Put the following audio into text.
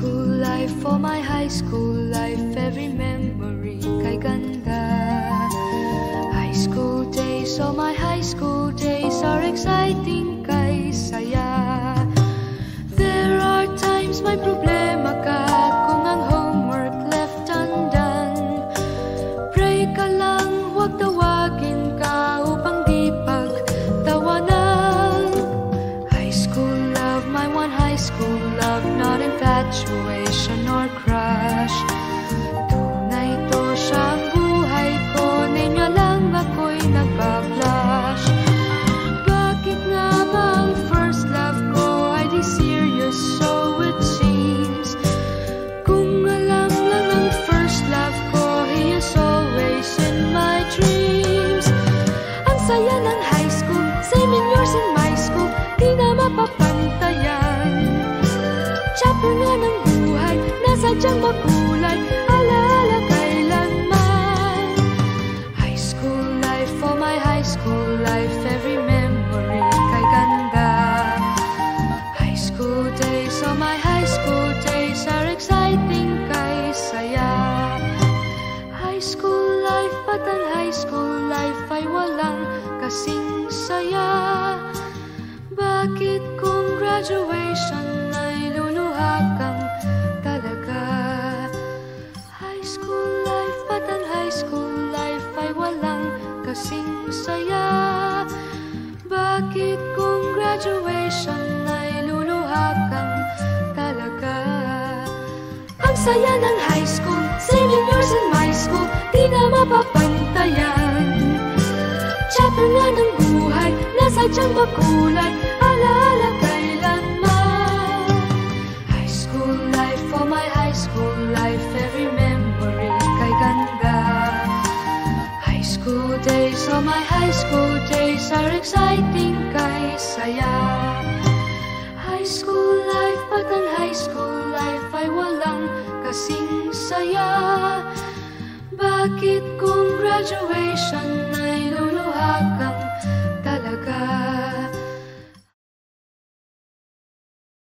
school life, for my high school life, every memory kay ganda. High school days, oh my high school days are exciting kay saya. There are times may problema ka kung ang homework left undone. Pray ka lang, huwag tawagin ka upang di pagtawanan. High school love, my one high school love, not infatuation or crush. Tunay to siyang buhay ko, niya lang ako'y nagpa-blush. Bakit nga ba ang first love ko ay di serious, so it seems? Kung alam lang ang first love ko, he is always in my dreams. Ang saya ng high school, same in yours in my school, di na mapapantayan. Chapter nga ng buhay, nasadyang makulay, alaala kailanman. High school life, for my high school life, every memory kay ganda. High school days, oh my high school days are exciting kay saya. High school life, but ang high school life ay walang kasing saya. Bakit kung graduation ay luluha kang talaga? High school life, but ang high school life ay walang kasing saya. Bakit kung graduation ay luluha kang talaga? Ang saya ng high school, same in yours in my school, di na mapapantayan. Chapter nga ng buhay, nasadyang makulay, alaala kailanman. High school life, for my high school life, every memory kay ganda. High school days, oh my high school days are exciting kay saya. High school life, but ang high school life ay walang kasing saya. Bakit kung graduation ay